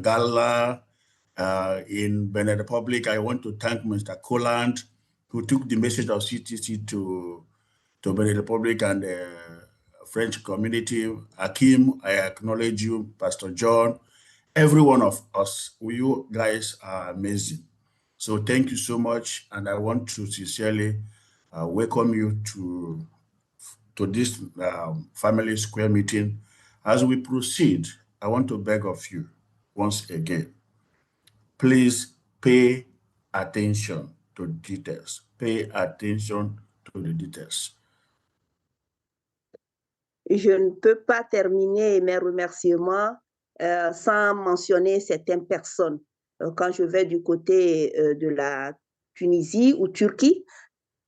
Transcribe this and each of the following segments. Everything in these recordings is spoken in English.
Ngala. In Benin Republic, I want to thank Mr. Colland, who took the message of CTC to Benin Republic and the French community. Hakim, I acknowledge you, Pastor John, every one of us. You guys are amazing. So thank you so much, and I want to sincerely welcome you to this family square meeting. As we proceed, I want to beg of you once again, please pay attention to details. Pay attention to the details. Je ne peux pas terminer mes remerciements sans mentionner certaines personnes. Quand je vais du côté de la Tunisie ou Turquie,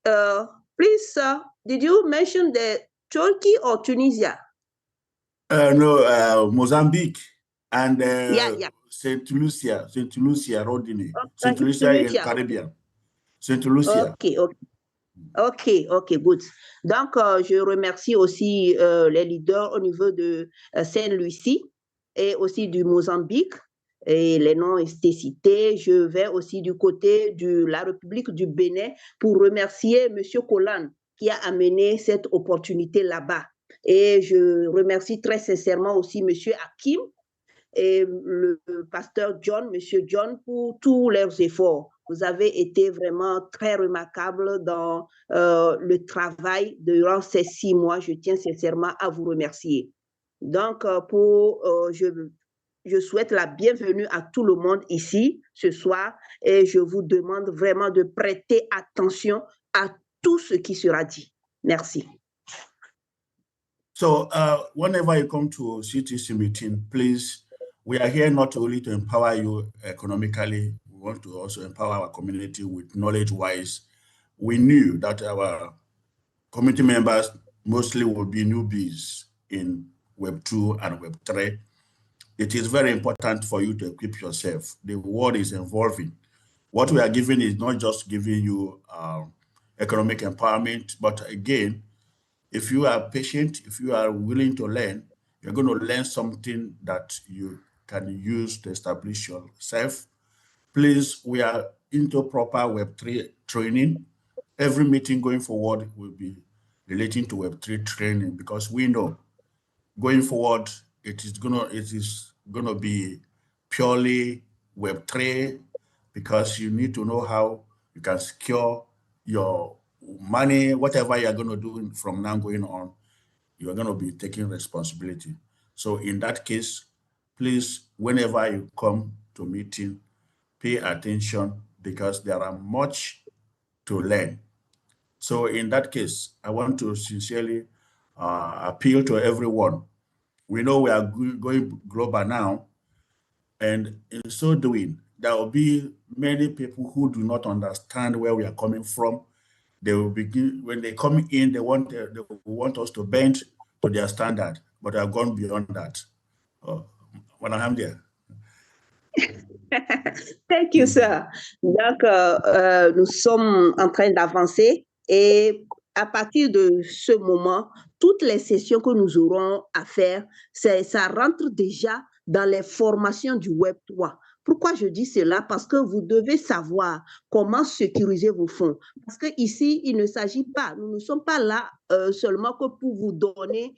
please, did you mention the Turkey or Tunisia? No, Mozambique and Yeah. St. Lucia, Rodney, St. Lucia in Caribbean. St. Lucia. Ok, good. Donc, je remercie aussi les leaders au niveau de Saint-Lucie et aussi du Mozambique. Et les noms étaient cités. Je vais aussi du côté de la République du Bénin pour remercier M. Colland qui a amené cette opportunité là-bas. Et je remercie très sincèrement aussi M. Hakim et le pasteur John, M. John, pour tous leurs efforts. Vous avez été vraiment très remarquables dans le travail durant ces 6 mois. Je tiens sincèrement à vous remercier. Donc, je souhaite la bienvenue à tout le monde ici ce soir et je vous demande vraiment de prêter attention à tout ce qui sera dit. Merci. So, whenever you come to CTC meeting, please, we are here not only to empower you economically, we want to also empower our community with knowledge-wise. We knew that our community members mostly will be newbies in Web 2 and Web 3. It is very important for you to equip yourself. The world is evolving. What we are giving is not just giving you economic empowerment, but again, if you are patient, if you are willing to learn, you're going to learn something that you can use to establish yourself. Please, we are into proper Web3 training. Every meeting going forward will be relating to Web3 training because we know going forward, it is gonna be purely Web3 because you need to know how you can secure your money, whatever you're going to do from now going on, you're going to be taking responsibility. So in that case, please, whenever you come to meeting, pay attention because there are much to learn. So in that case, I want to sincerely appeal to everyone. We know we are going global now, and in so doing, there will be many people who do not understand where we are coming from. They will begin, when they come in, they want us to bend to their standard, but I've gone beyond that. When I'm there. Thank you, sir. Donc, nous sommes en train d'avancer et à partir de ce moment, toutes les sessions que nous aurons à faire, ça rentre déjà dans les formations du Web 3. Pourquoi je dis cela? Parce que vous devez savoir comment sécuriser vos fonds. Parce qu'ici, il ne s'agit pas, nous ne sommes pas là seulement que pour vous donner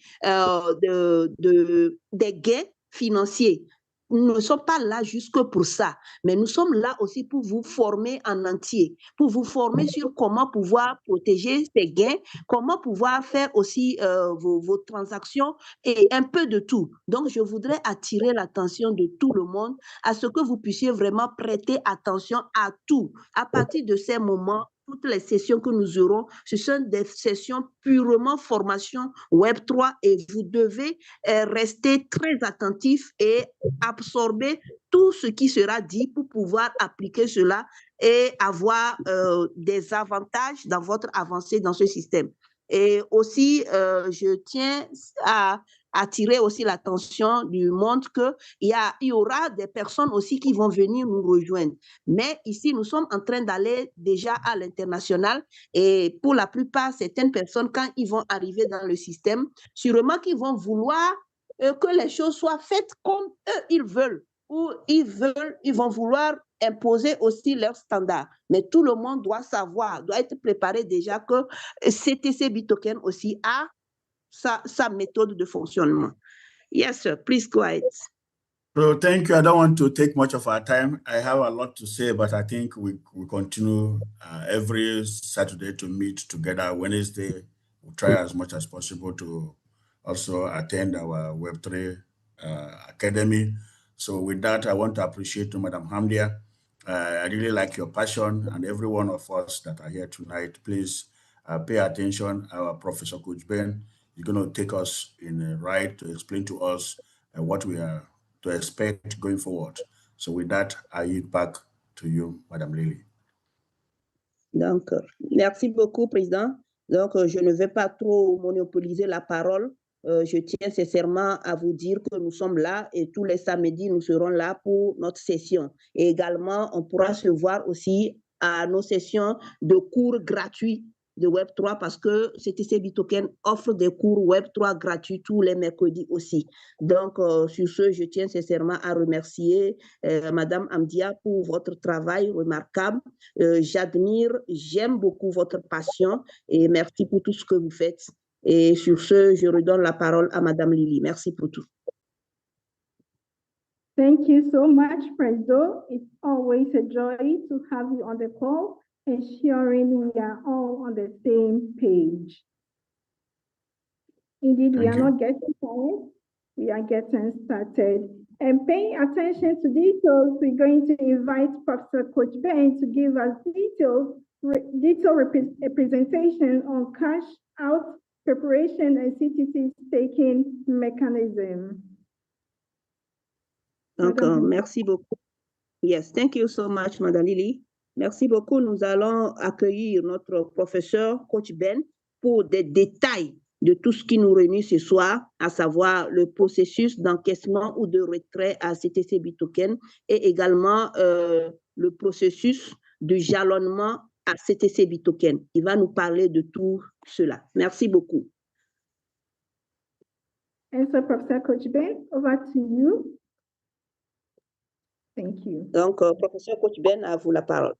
des gains financiers. Nous ne sommes pas là juste pour ça, mais nous sommes là aussi pour vous former en entier, pour vous former sur comment pouvoir protéger ces gains, comment pouvoir faire aussi vos transactions et un peu de tout. Donc, je voudrais attirer l'attention de tout le monde à ce que vous puissiez vraiment prêter attention à tout. À partir de ces moments, toutes les sessions que nous aurons, ce sont des sessions purement formation Web3 et vous devez rester très attentifs et absorber tout ce qui sera dit pour pouvoir appliquer cela et avoir des avantages dans votre avancée dans ce système. Et aussi, je tiens à attirer aussi l'attention du monde qu'il y aura des personnes aussi qui vont venir nous rejoindre. Mais ici, nous sommes en train d'aller déjà à l'international et pour la plupart, certaines personnes, quand ils vont arriver dans le système, sûrement qu'ils vont vouloir que les choses soient faites comme eux, ils veulent. où ils vont vouloir imposer aussi leurs standards. Mais tout le monde doit savoir, doit être préparé déjà que CTC Bitoken aussi a sa méthode de fonctionnement. Yes, sir. Please go ahead. So thank you. I don't want to take much of our time. I have a lot to say, but I think we continue every Saturday to meet together. Wednesday, we'll try as much as possible to also attend our Web3 Academy. So with that, I want to appreciate you, Madam Hamdia. I really like your passion, and every one of us that are here tonight, please pay attention. Our Professor Coach Ben is going to take us in a ride to explain to us what we are to expect going forward. So with that, I yield back to you, Madame Lily. Donc, merci beaucoup, Président. Donc, je ne vais pas trop monopoliser la parole. Je tiens sincèrement à vous dire que nous sommes là et tous les samedis, nous serons là pour notre session. Et également, on pourra se voir aussi à nos sessions de cours gratuits de Web3 parce que CTC Bitoken offre des cours Web3 gratuits tous les mercredis aussi. Donc, sur ce, je tiens sincèrement à remercier Madame Hamdia pour votre travail remarquable. J'admire, j'aime beaucoup votre passion et merci pour tout ce que vous faites. Et sur ce, je redonne la parole à Madame Lily. Merci pour tout. Thank you so much, Prezo. It's always a joy to have you on the call, ensuring we are all on the same page. Indeed, we are not getting tired. We are getting started. And paying attention to details, we're going to invite Professor Coach Ben to give us detailed representation on cash out preparation and CTC staking mechanism. Donc, merci beaucoup. Yes, thank you so much, Madame Lily. Merci beaucoup. Nous allons accueillir notre professeur, Coach Ben, pour des détails de tout ce qui nous réunit ce soir, à savoir le processus d'encaissement ou de retrait à CTC Bitoken et également le processus de jalonnement à CTC Bitoken. Il va nous parler de tout cela. Merci beaucoup. And so, Professor Coach Ben, over to you. Thank you. Donc, professeur Coach Ben, à vous la parole.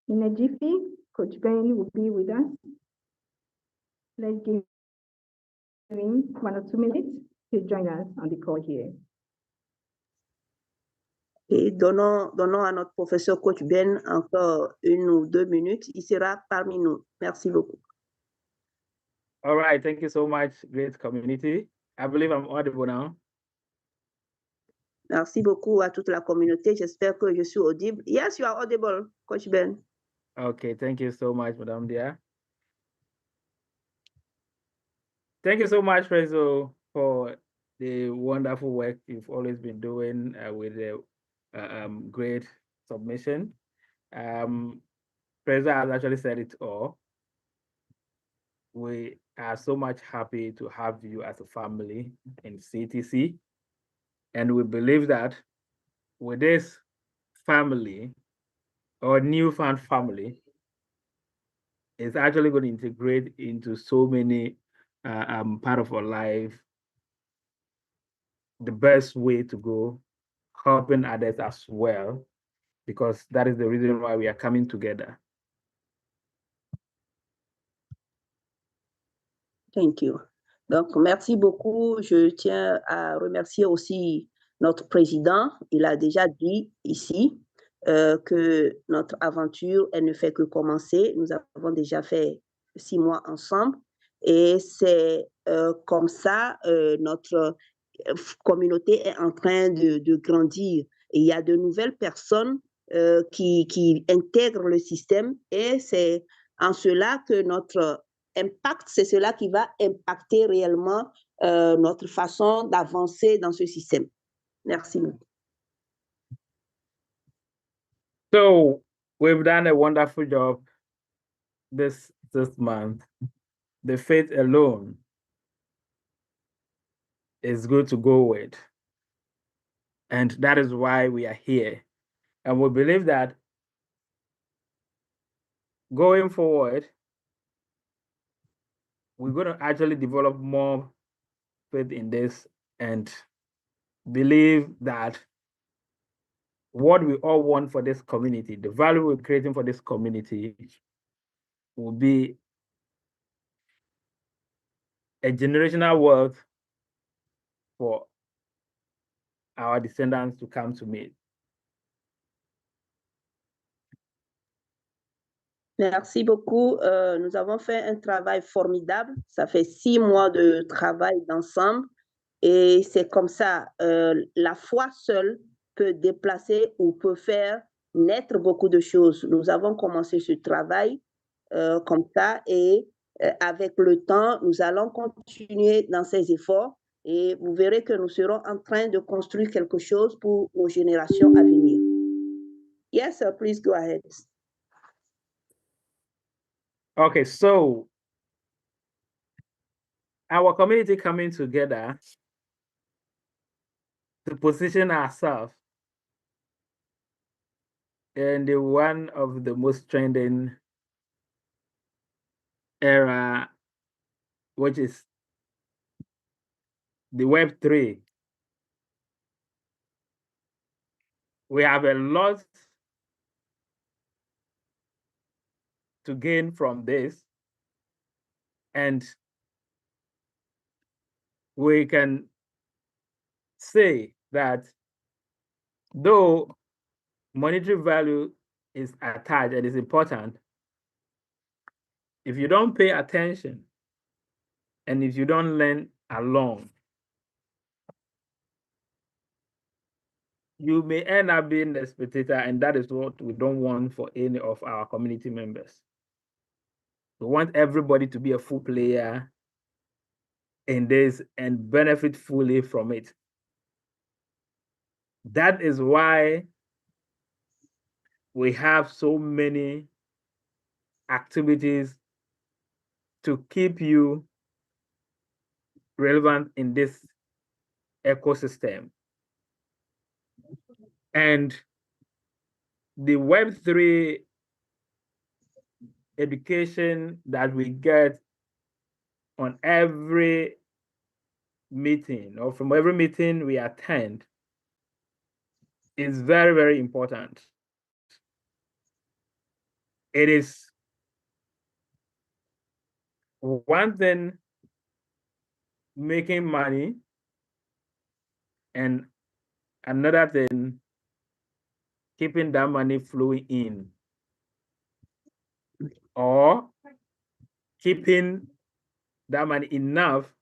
In a jiffy, Coach Ben will be with us. Let's give him 1 or 2 minutes to join us on the call here. Et donnons à notre professeur Coach Ben encore 1 ou 2 minutes. Il sera parmi nous. Merci beaucoup. All right, thank you so much, great community. I believe I'm audible now. Merci beaucoup à toute la communauté. J'espère que je suis audible. Yes, you are audible, Coach Ben. Okay, thank you so much, Madame Dia. Thank you so much, Prezo, for the wonderful work you've always been doing with the great submission. Prezo has actually said it all. We are so much happy to have you as a family in CTC. And we believe that with this family, or newfound family, is actually going to integrate into so many part of our life. The best way to go, helping others as well, because that is the reason why we are coming together. Thank you. Donc, merci beaucoup. Je tiens à remercier aussi notre président. Il a déjà dit ici que notre aventure, elle ne fait que commencer. Nous avons déjà fait 6 mois ensemble et c'est comme ça, notre communauté est en train de grandir. Et il y a de nouvelles personnes qui intègrent le système et c'est en cela que notre impact, c'est cela qui va impacter réellement notre façon d'avancer dans ce système. Merci. So We've done a wonderful job this month. The faith alone is good to go with. And that is why we are here. And we believe that going forward, we're going to actually develop more faith in this and believe that what we all want for this community, the value we're creating for this community, will be a generational wealth for our descendants to come to meet. Merci beaucoup. Nous avons fait un travail formidable. Ça fait 6 mois de travail d'ensemble. Et c'est comme ça, la foi seule peut déplacer ou peut faire naître beaucoup de choses. Nous avons commencé ce travail comme ça et avec le temps, nous allons continuer dans ces efforts et vous verrez que nous serons en train de construire quelque chose pour nos générations à venir. Yes, sir, please go ahead. Okay, so our community coming together to position ourselves in the one of the most trending era, which is the Web3. We have a lot to gain from this, and we can say that though monetary value is attached and is important, if you don't pay attention and if you don't learn along, you may end up being a spectator, and that is what we don't want for any of our community members. We want everybody to be a full player in this and benefit fully from it. That is why we have so many activities to keep you relevant in this ecosystem. And the Web3 education that we get on every meeting or from every meeting we attend is very, very important. It is one thing making money and another thing keeping that money flowing in or keeping that money enough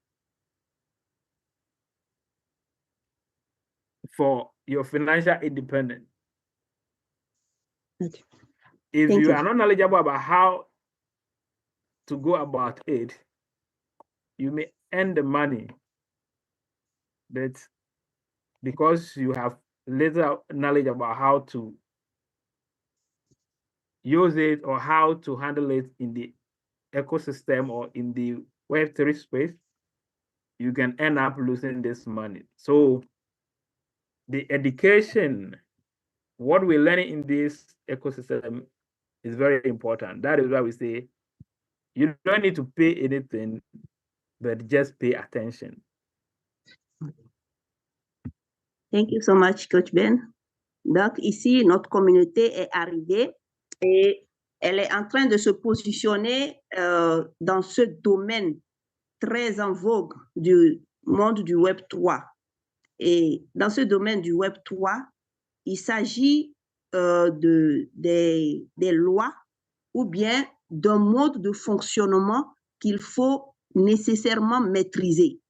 for your financial independence. Okay. If Thank you you. are not knowledgeable about how to go about it, you may earn the money, but because you have little knowledge about how to use it or how to handle it in the ecosystem or in the Web3 space, you can end up losing this money. So the education, what we're learning in this ecosystem is very important. That is why we say you don't need to pay anything, but just pay attention. Thank you so much, Coach Ben. Donc, ici, notre communauté est arrivée et elle est en train de se positionner dans ce domaine très en vogue du monde du Web 3. Et dans ce domaine du Web 3, il s'agit des lois ou bien d'un mode de fonctionnement qu'il faut nécessairement maîtriser.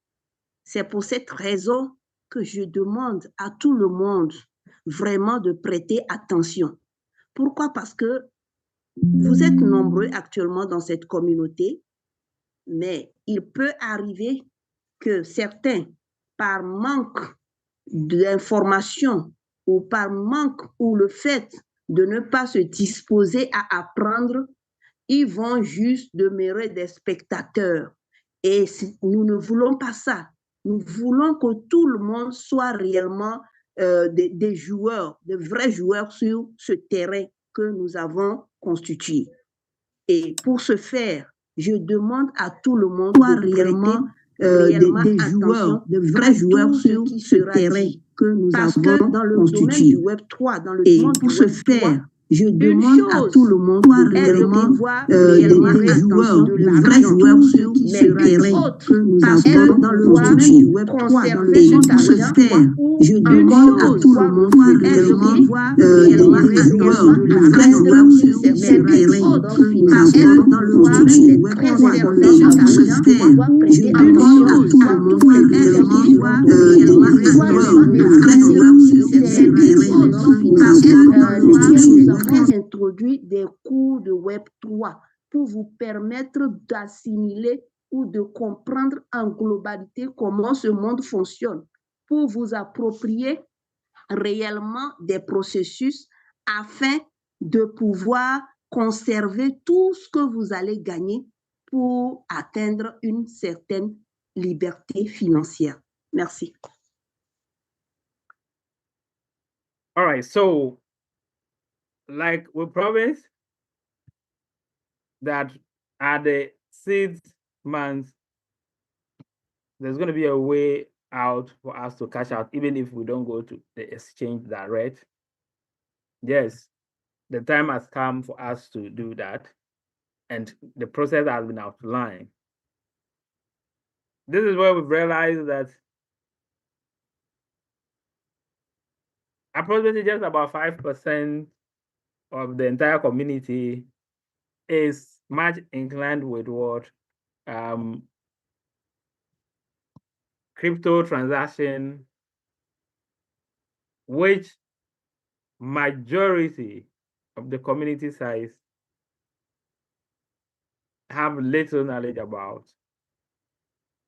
C'est pour cette raison que je demande à tout le monde vraiment de prêter attention. Pourquoi? Parce que vous êtes nombreux actuellement dans cette communauté, mais il peut arriver que certains, par manque d'information ou par manque ou le fait de ne pas se disposer à apprendre, ils vont juste demeurer des spectateurs. Et nous ne voulons pas ça. Nous voulons que tout le monde soit réellement des joueurs, de vrais joueurs sur ce terrain que nous avons constitué. Et pour ce faire, je demande à tout le monde de réellement des joueurs, de vrais joueurs sur ce terrain que nous avons dans le domaine du Web 3, dans le monde pour ce faire, je demande à tout le monde de réellement des joueurs, de vrais joueurs sur ce terrain que nous avons dans le domaine du Web 3, dans le monde pour ce faire, je demande à tout le monde de réellement des joueurs, de vrais joueurs sur ce terrain que nous avons dans le domaine du Web 3, dans le monde pour ce faire, je demande à tout le monde de réellement des joueurs, de vrais joueurs sur ce terrain que nous avons dans le domaine. Nous avons introduit des cours de Web 3 pour vous permettre d'assimiler ou de comprendre en globalité comment ce monde fonctionne, pour vous approprier réellement des processus afin de pouvoir conserver tout ce que vous allez gagner pour atteindre une certaine liberté financière. Merci. All right, so like we promised that at the 6th month, there's going to be a way out for us to cash out, even if we don't go to the exchange direct. Yes, the time has come for us to do that, and the process has been outlined. This is where we've realized that approximately just about 5% of the entire community is much inclined with what crypto transaction, which majority of the community size have little knowledge about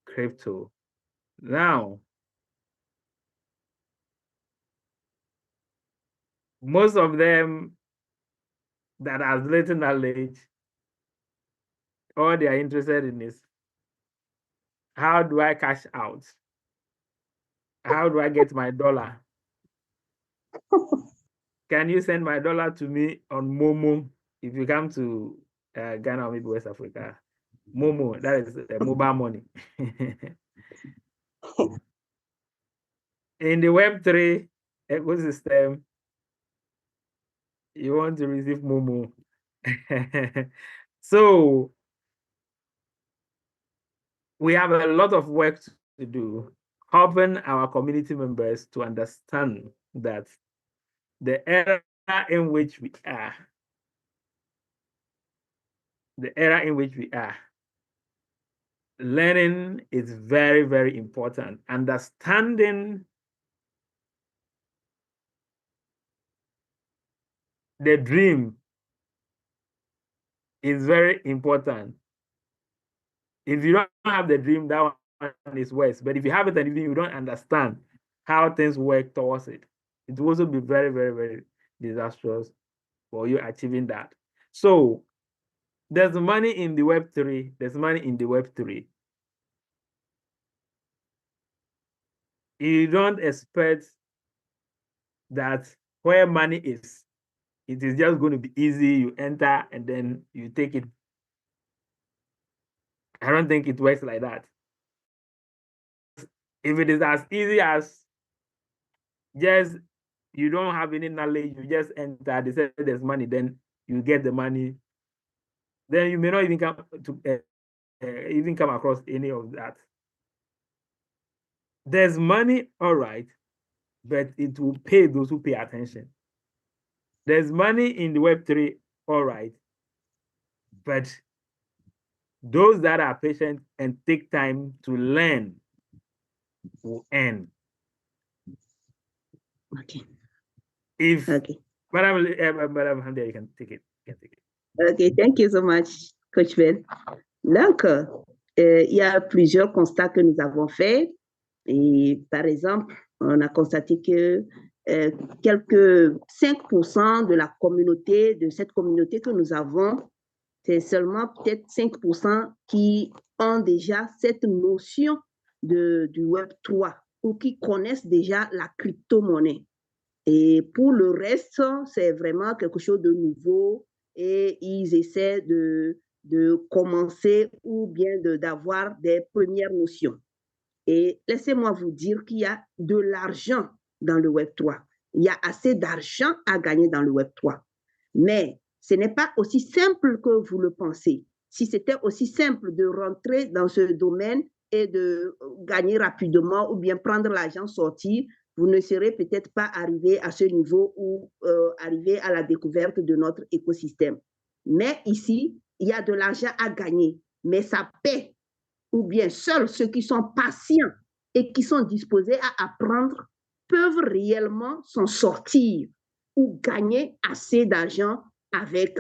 crypto. Now, most of them that have little knowledge, all they are interested in is, how do I cash out? How do I get my dollar? Can you send my dollar to me on Momo? If you come to Ghana or maybe West Africa, Momo, that is mobile money. In the Web3 ecosystem, you want to receive Momo. So we have a lot of work to do, helping our community members to understand that the era in which we are, learning is very, very important. Understanding the dream is very important. If you don't have the dream, that one is worse. But if you have it and you don't understand how things work towards it, it will also be very, very, very disastrous for you achieving that. So there's money in the Web3. There's money in the Web3. You don't expect that where money is, it is just going to be easy. You enter and then you take it. I don't think it works like that. If it is as easy as just you don't have any knowledge, you just enter, they say there's money, then you get the money, then you may not even come to even come across any of that. There's money, all right, but it will pay those who pay attention. There's money in the Web3, all right, but those that are patient and take time to learn will earn. Okay. If Okay. Madam Hamdia, you can take it. Okay, thank you so much, Coach Ben. Donc, il y a plusieurs constats que nous avons faits. Et par exemple, on a constaté que quelques 5% de la communauté, de cette communauté que nous avons, c'est seulement peut-être 5% qui ont déjà cette notion du Web 3 ou qui connaissent déjà la crypto-monnaie. Et pour le reste, c'est vraiment quelque chose de nouveau et ils essaient de commencer ou bien d'avoir des premières notions. Et laissez-moi vous dire qu'il y a de l'argent dans le Web 3. Il y a assez d'argent à gagner dans le Web 3. Mais ce n'est pas aussi simple que vous le pensez. Si c'était aussi simple de rentrer dans ce domaine et de gagner rapidement ou bien prendre l'argent, sortir, vous ne serez peut-être pas arrivé à ce niveau ou arrivé à la découverte de notre écosystème. Mais ici, il y a de l'argent à gagner, mais ça paie, ou bien seuls ceux qui sont patients et qui sont disposés à apprendre peuvent réellement s'en sortir ou gagner assez d'argent avec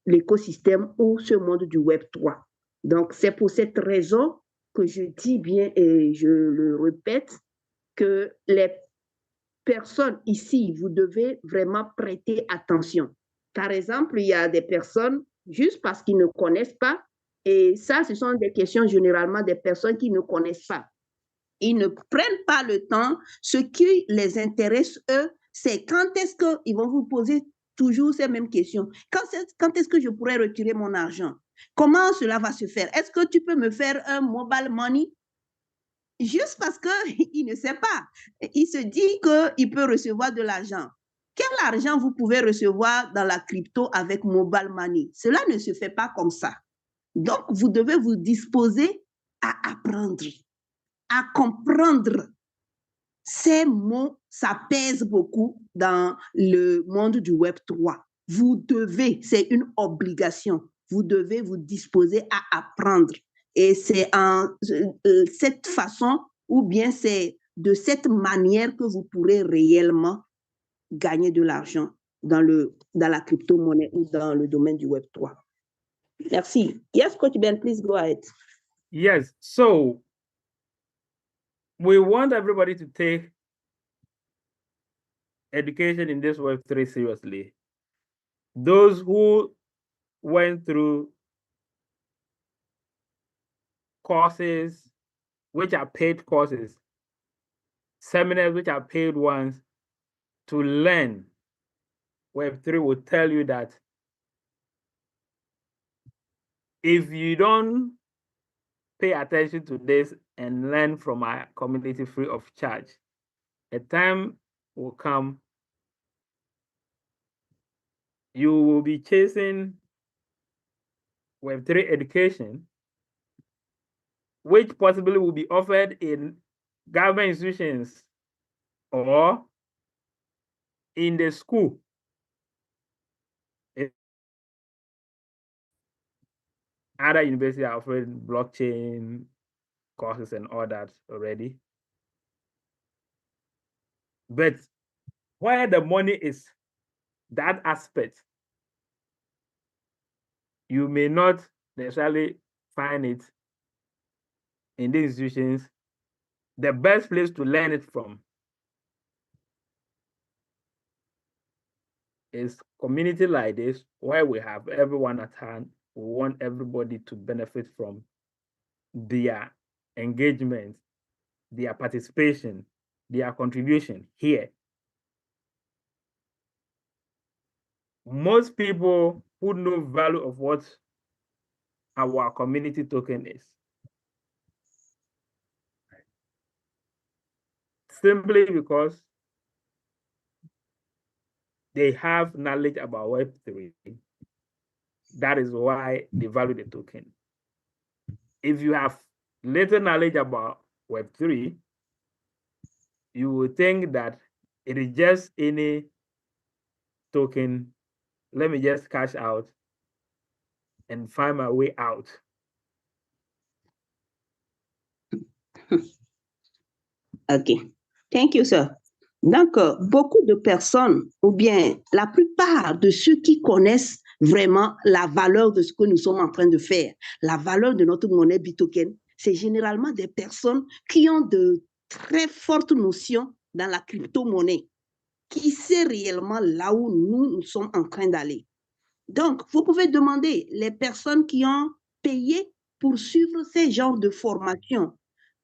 l'écosystème ou ce monde du Web 3. Donc, c'est pour cette raison que je dis bien et je le répète que les personnes ici, vous devez vraiment prêter attention. Par exemple, il y a des personnes, juste parce qu'ils ne connaissent pas, et ça, ce sont des questions généralement des personnes qui ne connaissent pas. Ils ne prennent pas le temps. Ce qui les intéresse, eux, c'est quand est-ce qu'ils vont vous poser toujours ces mêmes questions. Quand est-ce que je pourrais retirer mon argent? Comment cela va se faire? Est-ce que tu peux me faire un mobile money? Juste parce qu'il ne sait pas. Il se dit qu'il peut recevoir de l'argent. Quel argent vous pouvez recevoir dans la crypto avec mobile money? Cela ne se fait pas comme ça. Donc, vous devez vous disposer à apprendre, à comprendre. Ces mots, ça pèse beaucoup dans le monde du Web 3. Vous devez, c'est une obligation, vous devez vous disposer à apprendre. Et c'est en cette façon, ou bien c'est de cette manière que vous pourrez réellement gagner de l'argent dans la crypto-monnaie ou dans le domaine du Web 3. Merci. Yes, Coach Ben, please go ahead. Yes, so we want everybody to take education in this Web3 seriously. Those who went through courses, which are paid courses, seminars, which are paid ones, to learn Web3 will tell you that if you don't pay attention to this and learn from our community free of charge, a time will come you will be chasing Web3 education, which possibly will be offered in government institutions or in the school. Other universities are offering blockchain courses and all that already. But where the money is, that aspect, you may not necessarily find it in the institutions. The best place to learn it from is community like this, where we have everyone at hand. We want everybody to benefit from their engagement, their participation, their contribution here. Most people who know value of what our community token is, simply because they have knowledge about Web3. That is why they value the token. If you have little knowledge about Web3, you would think that it is just any token. Let me just cash out and find my way out. OK. Thank you, sir. Donc, beaucoup de personnes, ou bien la plupart de ceux qui connaissent vraiment la valeur de ce que nous sommes en train de faire, la valeur de notre monnaie Bitoken, c'est généralement des personnes qui ont de très fortes notions dans la crypto-monnaie. qui sait réellement là où nous sommes en train d'aller. Donc, vous pouvez demander les personnes qui ont payé pour suivre ces genres de formations,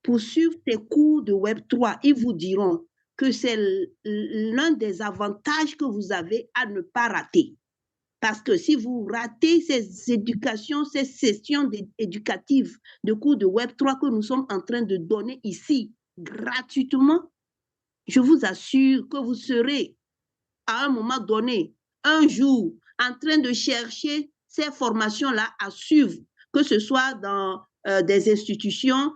pour suivre ces cours de Web3. Ils vous diront que c'est l'un des avantages que vous avez à ne pas rater. Parce que si vous ratez ces éducations, ces sessions éducatives de cours de Web3 que nous sommes en train de donner ici gratuitement, je vous assure que vous serez à un moment donné, un jour, en train de chercher ces formations-là à suivre, que ce soit dans des institutions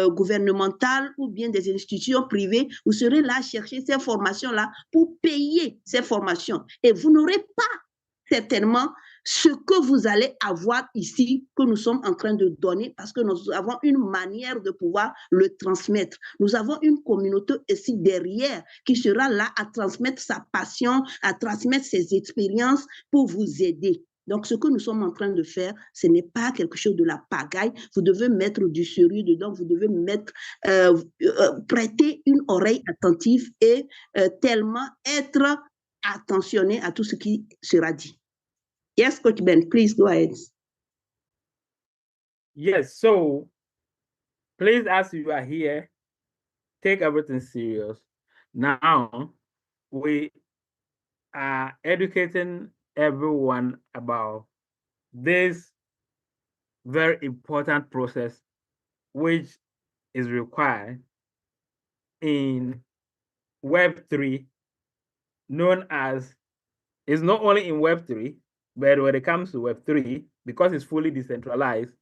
gouvernementales ou bien des institutions privées, vous serez là à chercher ces formations-là pour payer ces formations. Et vous n'aurez pas certainement ce que vous allez avoir ici, que nous sommes en train de donner, parce que nous avons une manière de pouvoir le transmettre. Nous avons une communauté ici derrière qui sera là à transmettre sa passion, à transmettre ses expériences pour vous aider. Donc, ce que nous sommes en train de faire, ce n'est pas quelque chose de la pagaille. Vous devez mettre du sérieux dedans, vous devez prêter une oreille attentive et tellement être attentionné à tout ce qui sera dit. Yes, Coach Ben, please go ahead. Yes, so please, as you are here, take everything serious. Now, we are educating everyone about this very important process, which is required in Web3, known as, it's not only in Web3, but when it comes to Web3, because it's fully decentralized,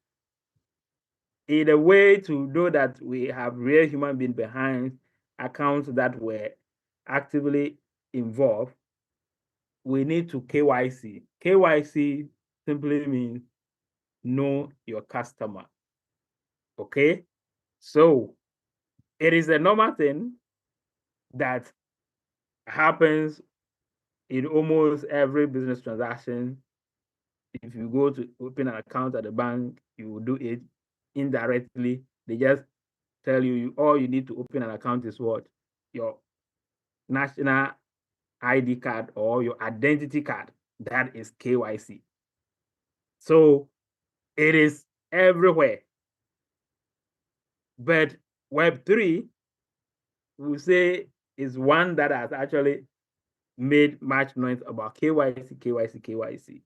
in a way to know that we have real human beings behind accounts that were actively involved, we need to KYC. KYC simply means know your customer. Okay? So it is a normal thing that happens in almost every business transaction. If you go to open an account at the bank, you will do it indirectly. They just tell you all you need to open an account is what? Your national ID card or your identity card. That is KYC. So it is everywhere. But Web3, we say, is one that has actually made much noise about KYC, KYC, KYC.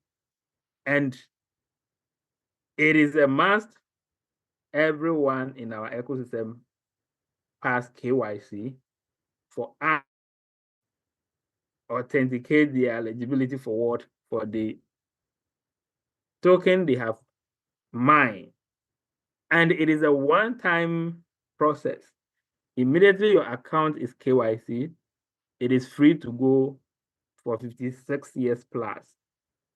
And it is a must. Everyone in our ecosystem pass KYC for us authenticate their eligibility for what? For the token they have mined. And it is a one-time process. Immediately your account is KYC, it is free to go for 56 years plus.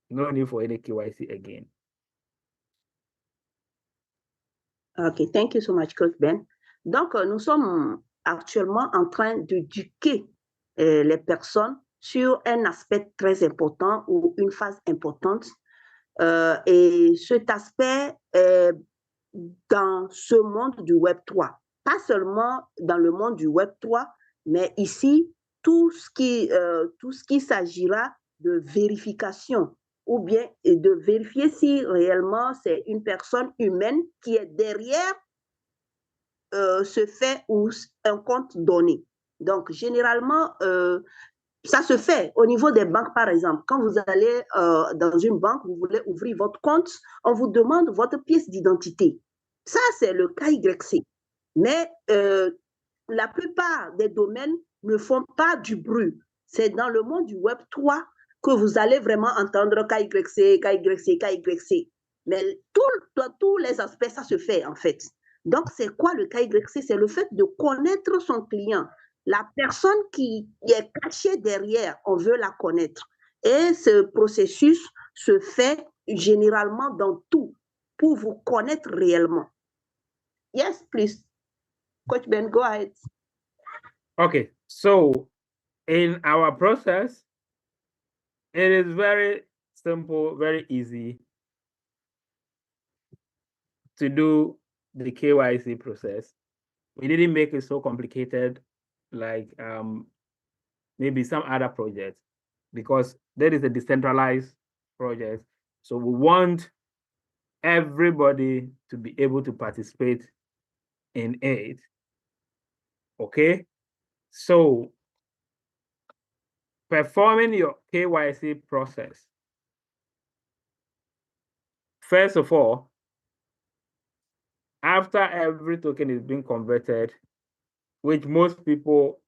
No need for any KYC again. Okay, thank you so much, Coach Ben. Donc, nous sommes actuellement en train d'éduquer les personnes sur un aspect très important ou une phase importante. Et cet aspect est dans ce monde du Web3. Pas seulement dans le monde du Web3, mais ici, tout ce qui s'agira de vérification ou bien de vérifier si réellement c'est une personne humaine qui est derrière ce fait ou un compte donné. Donc, généralement, ça se fait au niveau des banques, par exemple. Quand vous allez dans une banque, vous voulez ouvrir votre compte, on vous demande votre pièce d'identité. Ça, c'est le cas YC. Mais la plupart des domaines ne font pas du bruit. C'est dans le monde du Web 3 que vous allez vraiment entendre KYC, KYC, KYC. Mais tous les aspects, ça se fait en fait. Donc, c'est quoi le KYC? C'est le fait de connaître son client. La personne qui est cachée derrière, on veut la connaître. Et ce processus se fait généralement dans tout pour vous connaître réellement. Yes, please. Coach Ben, go ahead. Okay, so in our process, it is very simple, very easy to do the KYC process. We didn't make it so complicated like maybe some other project, because that is a decentralized project. So we want everybody to be able to participate in it. Okay, so performing your KYC process. First of all, after every token is being converted, which most people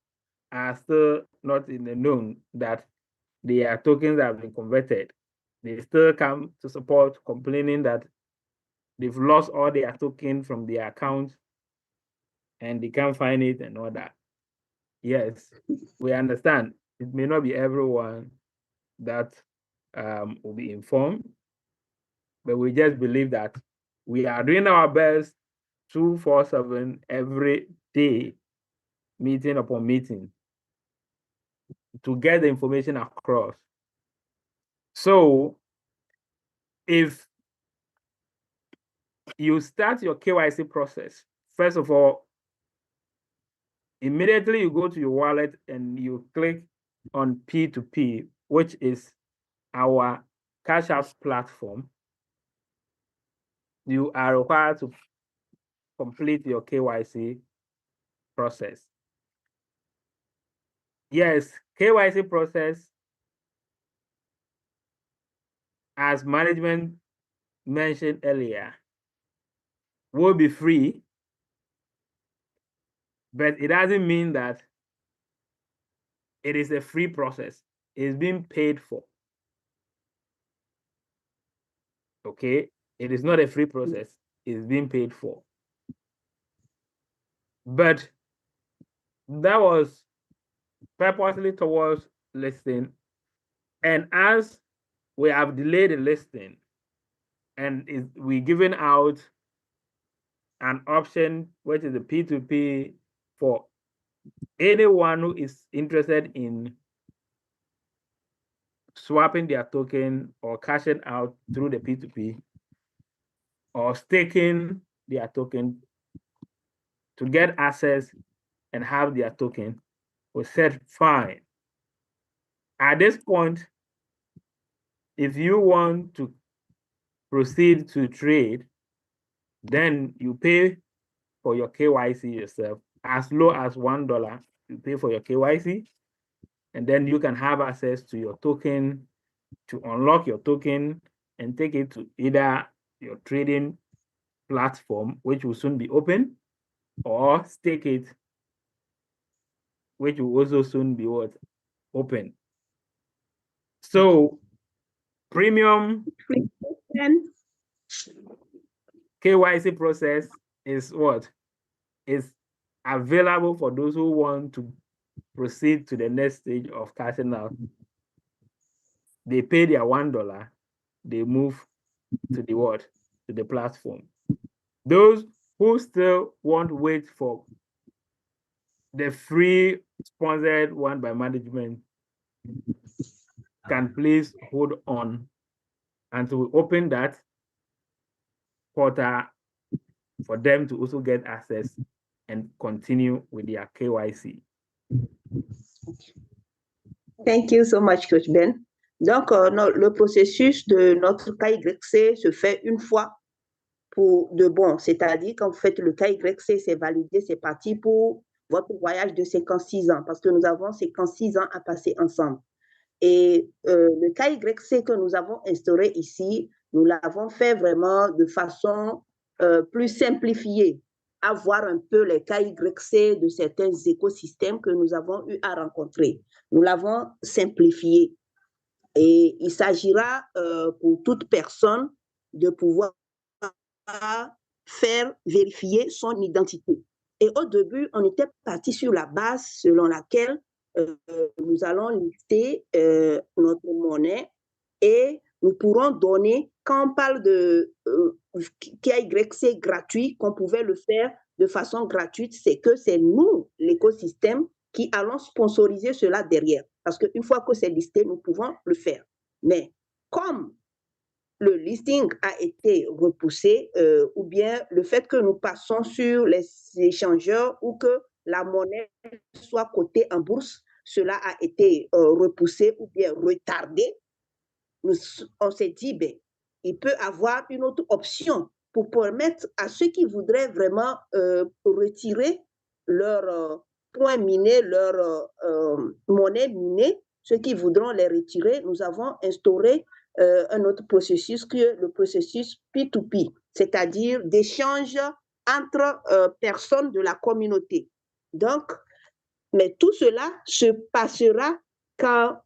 are still not in the known that their tokens have been converted, they still come to support complaining that they've lost all their tokens from their account and they can't find it and all that. Yes, we understand. It may not be everyone that will be informed, but we just believe that we are doing our best 247 every day, meeting upon meeting, to get the information across. So if you start your KYC process, first of all, immediately you go to your wallet and you click on P2P, which is our Cash App platform. You are required to complete your KYC process. Yes, KYC process, as management mentioned earlier, will be free, but it doesn't mean that it is a free process. It's being paid for. Okay, it is not a free process. It's being paid for. But that was purposely towards listing. And as we have delayed the listing and we're giving out an option, which is the P2P, for anyone who is interested in swapping their token or cashing out through the P2P or staking their token to get access and have their token, we said fine. At this point, if you want to proceed to trade, then you pay for your KYC yourself. As low as $1, you pay for your KYC, and then you can have access to your token, to unlock your token and take it to either your trading platform, which will soon be open, or stake it, which will also soon be open. So premium KYC process is what? Is available for those who want to proceed to the next stage of cashing out. They pay their $1, they move to the what? To the platform. Those who still want to wait for the free sponsored one by management can please hold on until we open that portal for them to also get access and continue with their KYC. Thank you so much, Coach Ben. Donc, le processus de notre KYC se fait une fois pour de bon. C'est-à-dire, quand vous faites le KYC, c'est validé, c'est parti pour votre voyage de 56 ans, parce que nous avons 56 ans à passer ensemble. Et le KYC que nous avons instauré ici, nous l'avons fait vraiment de façon plus simplifiée, à voir un peu les KYC de certains écosystèmes que nous avons eu à rencontrer. Nous l'avons simplifié. Et il s'agira pour toute personne de pouvoir faire vérifier son identité. Et au début, on était parti sur la base selon laquelle nous allons lister notre monnaie et nous pourrons donner, quand on parle de KYC gratuit, qu'on pouvait le faire de façon gratuite, c'est que c'est nous, l'écosystème, qui allons sponsoriser cela derrière. Parce qu'une fois que c'est listé, nous pouvons le faire. Mais comme le listing a été repoussé ou bien le fait que nous passons sur les échangeurs ou que la monnaie soit cotée en bourse, cela a été repoussé ou bien retardé, on s'est dit, ben, il peut avoir une autre option pour permettre à ceux qui voudraient vraiment retirer leur point miné, leur monnaie minée, ceux qui voudront les retirer, nous avons instauré un autre processus que le processus P2P, c'est-à-dire d'échange entre personnes de la communauté. Donc, mais tout cela se passera qu'en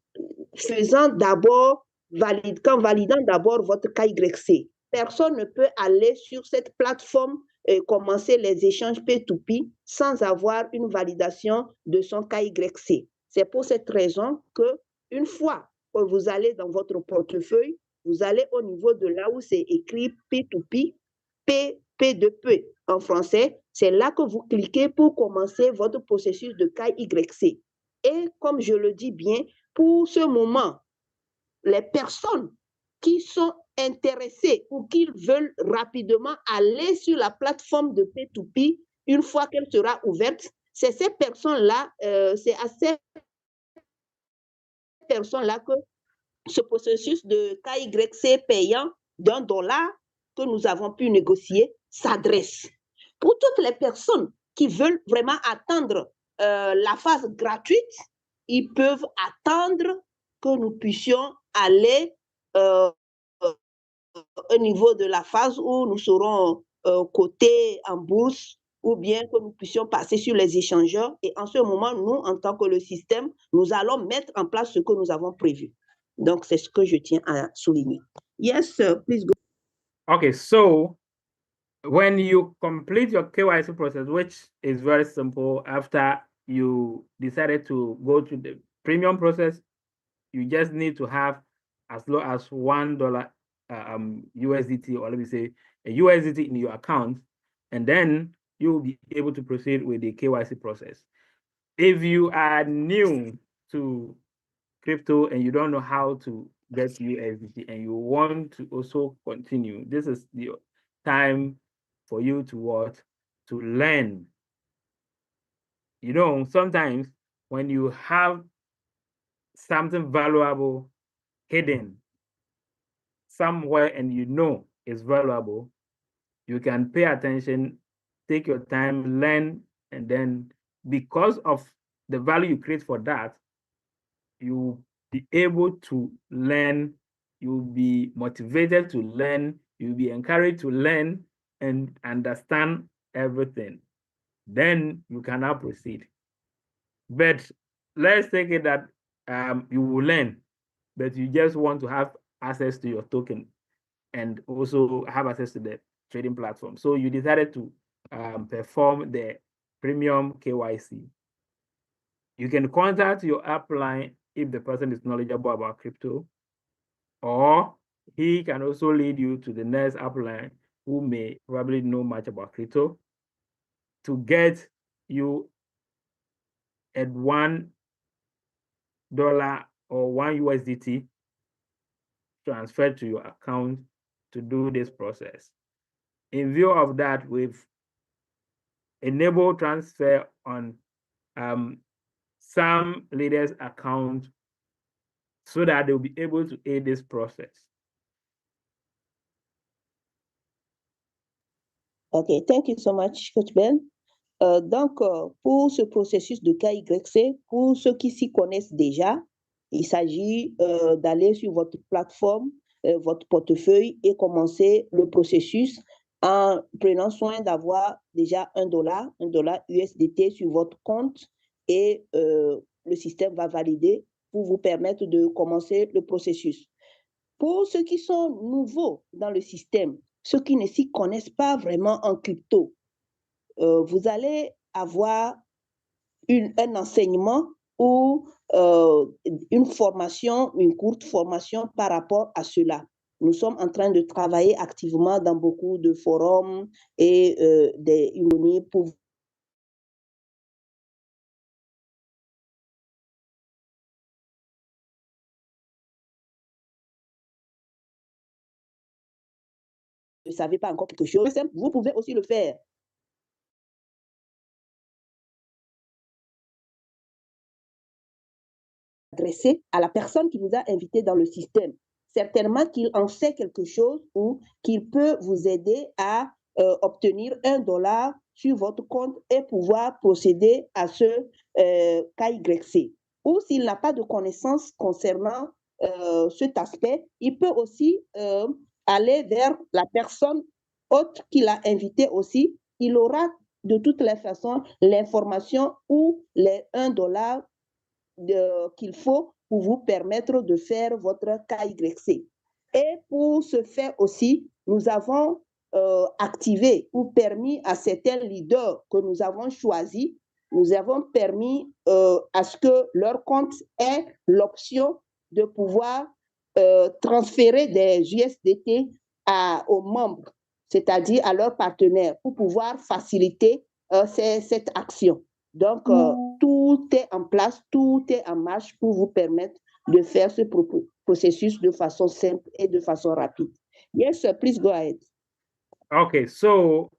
validant d'abord votre KYC. Personne ne peut aller sur cette plateforme et commencer les échanges P2P sans avoir une validation de son KYC. C'est pour cette raison que une fois que vous allez dans votre portefeuille, vous allez au niveau de là où c'est écrit P2P, P2P en français, c'est là que vous cliquez pour commencer votre processus de KYC. Et comme je le dis bien, pour ce moment, les personnes qui sont intéressées ou qui veulent rapidement aller sur la plateforme de P2P, une fois qu'elle sera ouverte, c'est ces personnes-là, c'est à ces personnes-là que ce processus de KYC payant $1 que nous avons pu négocier s'adresse. Pour toutes les personnes qui veulent vraiment attendre la phase gratuite, ils peuvent attendre que nous puissions aller au niveau de la phase où nous serons cotés en bourse ou bien que nous puissions passer sur les échangeurs. Et en ce moment, nous, en tant que le système, nous allons mettre en place ce que nous avons prévu. Donc, c'est ce que je tiens à souligner. Yes, sir, please go. Okay, so when you complete your KYC process, which is very simple, after you decided to go to the premium process, you just need to have as low as $1 USDT, or let me say a USDT in your account, and then you will be able to proceed with the KYC process. If you are new to crypto and you don't know how to get USDT and you want to also continue, this is the time for you to what? To learn. You know, sometimes when you have something valuable hidden somewhere and you know it's valuable, you can pay attention, take your time, learn, and then because of the value you create for that, you'll be able to learn, you'll be motivated to learn, you'll be encouraged to learn and understand everything. Then you can now proceed. But let's take it that you will learn, but you just want to have access to your token and also have access to the trading platform. So you decided to perform the premium KYC. You can contact your upline if the person is knowledgeable about crypto, or he can also lead you to the next upline who may probably know much about crypto to get you at $1 or $1 USDT transferred to your account to do this process. In view of that, we've enabled transfer on some leaders' account so that they'll be able to aid this process. Okay, thank you so much, Coach Ben. Donc, pour ce processus de KYC, pour ceux qui s'y connaissent déjà, il s'agit d'aller sur votre plateforme, votre portefeuille et commencer le processus en prenant soin d'avoir déjà $1 USDT sur votre compte et le système va valider pour vous permettre de commencer le processus. Pour ceux qui sont nouveaux dans le système, ceux qui ne s'y connaissent pas vraiment en crypto, vous allez avoir un enseignement ou une formation, une courte formation par rapport à cela. Nous sommes en train de travailler activement dans beaucoup de forums et des unions pour vous ne savez pas encore quelque chose, vous pouvez aussi le faire. adresser à la personne qui vous a invité dans le système. Certainement qu'il en sait quelque chose ou qu'il peut vous aider à obtenir $1 sur votre compte et pouvoir procéder à ce KYC. Ou s'il n'a pas de connaissances concernant cet aspect, il peut aussi aller vers la personne autre qui l'a invité aussi. Il aura de toutes les façons l'information ou les $1 qu'il faut pour vous permettre de faire votre KYC. Et pour ce faire aussi, nous avons activé ou permis à certains leaders que nous avons choisis, nous avons permis à ce que leur compte ait l'option de pouvoir transférer des USDT aux membres, c'est-à-dire à leurs partenaires, pour pouvoir faciliter cette action. Donc, tout est en place, tout est en marche pour vous permettre de faire ce processus de façon simple et de façon rapide. Yes, sir, please go ahead. Okay, so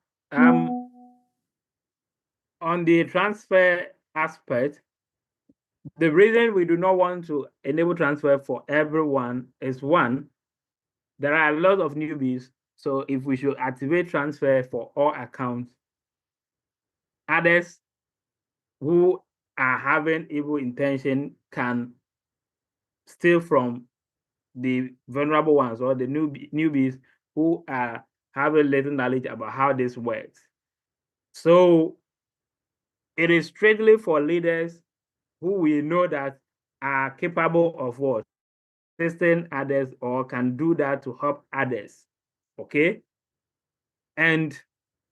on the transfer aspect, the reason we do not want to enable transfer for everyone is one, there are a lot of newbies. So if we should activate transfer for all accounts, others who are having evil intention can steal from the vulnerable ones or the newbies who are having little knowledge about how this works. So it is strictly for leaders who we know that are capable of what? Assisting others or can do that to help others, okay? And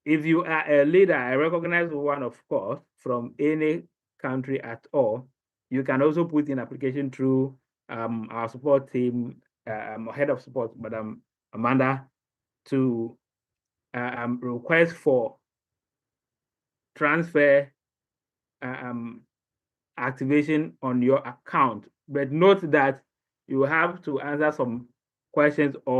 if you are a leader, a recognized one, of course, from any country at all, you can also put in application through our support team, head of support, Madam Amanda, to request for transfer activation on your account. But note that you have to answer some questions or